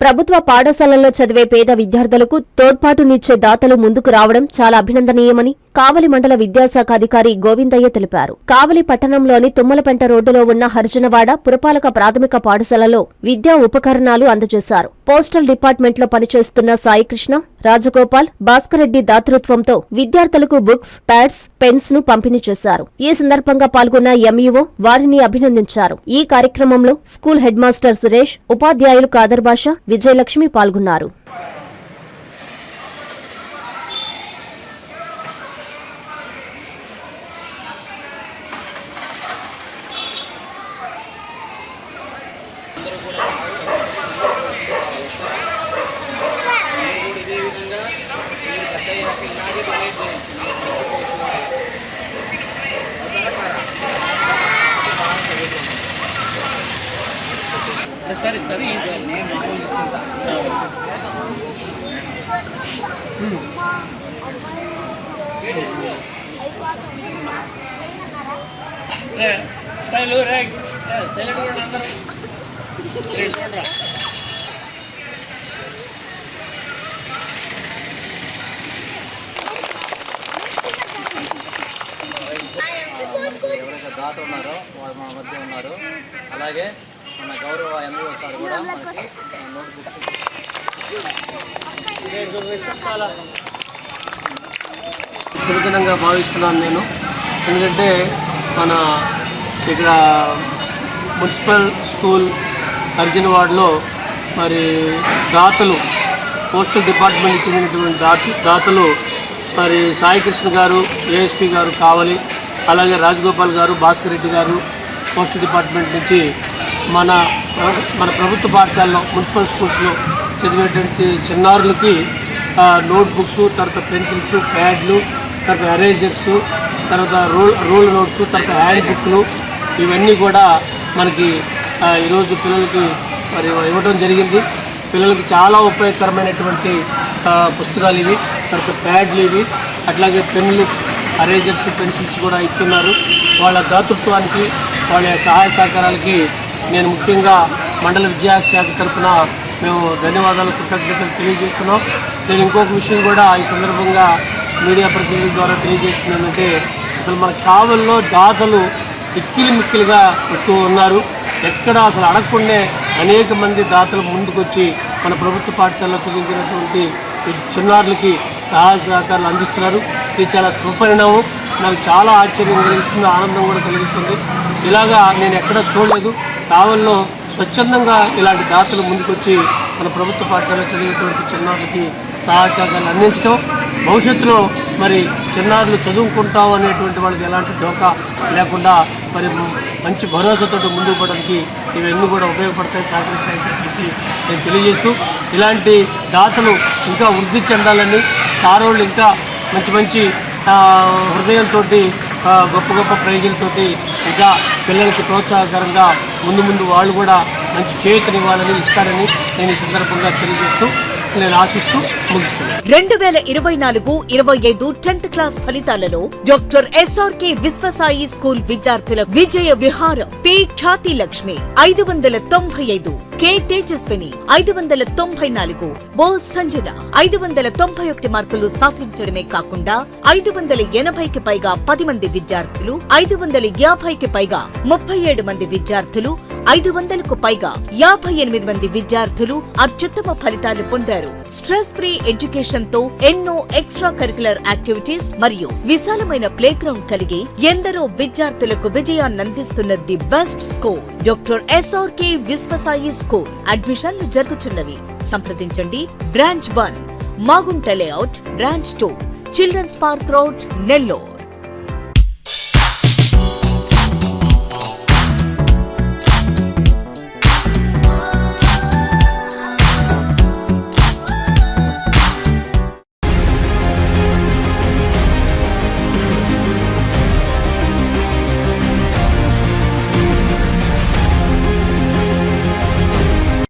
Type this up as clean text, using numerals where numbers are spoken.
ప్రభుత్వ పాఠశాలల్లో చదివే పేద విద్యార్థులకు తోడ్పాటునిచ్చే దాతలు ముందుకు రావడం చాలా అభినందనీయమని కావలి మండల విద్యాశాఖ అధికారి గోవిందయ్య తెలిపారు. కావలి పట్టణంలోని తుమ్మలపెంట రోడ్డులో ఉన్న హరిజనవాడ పురపాలక ప్రాథమిక పాఠశాలలో విద్యా ఉపకరణాలు అందజేశారు. పోస్టల్ డిపార్ట్మెంట్లో పనిచేస్తున్న సాయికృష్ణ, రాజగోపాల్, భాస్కర్రెడ్డి దాతృత్వంతో విద్యార్థులకు బుక్స్, ప్యాడ్స్, పెన్స్ ను పంపిణీ చేశారు. ఈ సందర్భంగా పాల్గొన్న ఎంఈఓ వారిని అభినందించారు. ఈ కార్యక్రమంలో స్కూల్ హెడ్ మాస్టర్ సురేష్, ఉపాధ్యాయులు కాదర్ బాషా, విజయలక్ష్మి పాల్గొన్నారు. సార్ ఇస్తారు ఈ సార్ నేను సైలెంట్ కూడా అందరూ చూడరా. ఎవరైతే దాత ఉన్నారో వారు మన మధ్య ఉన్నారు. అలాగే మన గౌరవ ఎంఈఓ సార్ కూడా మనకి నోట్బుక్స్ చాలా శుభదినంగా భావిస్తున్నాను నేను. ఎందుకంటే మన ఇక్కడ మున్సిపల్ స్కూల్ హరిజనవాడలో మరి దాతలు పోస్టల్ డిపార్ట్మెంట్కి చెందినటువంటి దాతలు మరి సాయికృష్ణ గారు, ఏఎస్పీ గారు కావలి, అలాగే రాజగోపాల్ గారు, భాస్కర్ రెడ్డి గారు పోస్టల్ డిపార్ట్మెంట్ నుంచి మన ప్రభుత్వ పాఠశాలలో మున్సిపల్ స్కూల్స్లో చదివేటువంటి చిన్నారులకి నోట్బుక్స్, తర్వాత పెన్సిల్స్, ప్యాడ్లు, తర్వాత ఎరేజర్స్, తర్వాత రోల్ నోట్స్, తర్వాత హ్యాండ్ బుక్లు ఇవన్నీ కూడా మనకి ఈరోజు పిల్లలకి మరి ఇవ్వడం జరిగింది. పిల్లలకి చాలా ఉపయోగకరమైనటువంటి పుస్తకాలు ఇవి, తర్వాత ప్యాడ్లు ఇవి, అట్లాగే పెన్నులు, ఎరేజర్స్, పెన్సిల్స్ కూడా ఇస్తున్నారు. వాళ్ళ దాతృత్వానికి, వాళ్ళ సహాయ సహకారాలకి నేను ముఖ్యంగా మండల విద్యాశాఖ తరఫున మేము ధన్యవాదాలు, కృతజ్ఞతలు తెలియజేస్తున్నాం. నేను ఇంకొక విషయం కూడా ఈ సందర్భంగా మీడియా ప్రతినిధుల ద్వారా తెలియజేస్తున్నానంటే, అసలు మన కావల్లో దాతలు మిక్కిలిగా ఎక్కువ ఉన్నారు. ఎక్కడ అసలు అడగకుండే అనేక మంది దాతలు ముందుకొచ్చి మన ప్రభుత్వ పాఠశాలలో చదివించినటువంటి చిన్నారులకి సహాయ సహకారాలు అందిస్తున్నారు. ఇది చాలా శుభపరిణామం. నాకు చాలా ఆశ్చర్యం కలిగిస్తుంది, ఆనందం కూడా కలిగిస్తుంది. ఇలాగా నేను ఎక్కడా చూడలేదు. కావల్లో స్వచ్ఛందంగా ఇలాంటి దాతలు ముందుకొచ్చి మన ప్రభుత్వ పాఠశాలలో చదివేటువంటి చిన్నారులకి సహాయ సహకారాలు అందించడం, భవిష్యత్తులో మరి చిన్నారులు చదువుకుంటాం అనేటువంటి వాళ్ళకి ఎలాంటి ఢోకా లేకుండా మరి మంచి భరోసాతో ముందుకు పోవడానికి ఇవన్నీ కూడా ఉపయోగపడతాయి, సహకరిస్తాయని చెప్పేసి నేను తెలియజేస్తూ, ఇలాంటి దాతలు ఇంకా వృద్ధి చెందాలని, సారోళ్ళు ఇంకా మంచి హృదయంతో గొప్ప ప్రైజులతోటి ఇంకా పిల్లలకి ప్రోత్సాహకరంగా ముందు వాళ్ళు కూడా మంచి చేయూతనివ్వాలని, ఇస్తారని నేను ఈ సందర్భంగా తెలియజేస్తూ నేను ఆశిస్తూ ముగిస్తున్నాను. 2024-25 10th క్లాస్ ఫలితాలలో డాక్టర్ ఎస్ఆర్కే విశ్వసాయి స్కూల్ విద్యార్థుల విజయ విహారం పి ఖ్యాతి లక్ష్మి 595, కె తేజస్విని 594, ఓ సంజన 591 మార్కులు సాధించడమే కాకుండా 580కి పైగా 10 మంది విద్యార్థులు, 550కి పైగా 37 మంది విద్యార్థులు, 500కు పైగా 58 మంది విద్యార్థులు అత్యుత్తమ ఫలితాలు పొందారు. స్ట్రెస్ ఫ్రీ ఎడ్యుకేషన్ తో ఎన్నో ఎక్స్ట్రా కరికులర్ యాక్టివిటీస్ మరియు విశాలమైన ప్లే గ్రౌండ్ కలిగి ఎందరో విద్యార్థులకు విజయాన్నందిస్తున్న the best school doctor SRK Vishwasai school. అడ్మిషన్లు జరుగుతున్నవి. సంప్రదించండి. Branch 1 Magunta layout, branch 2 children's park road, Nellore.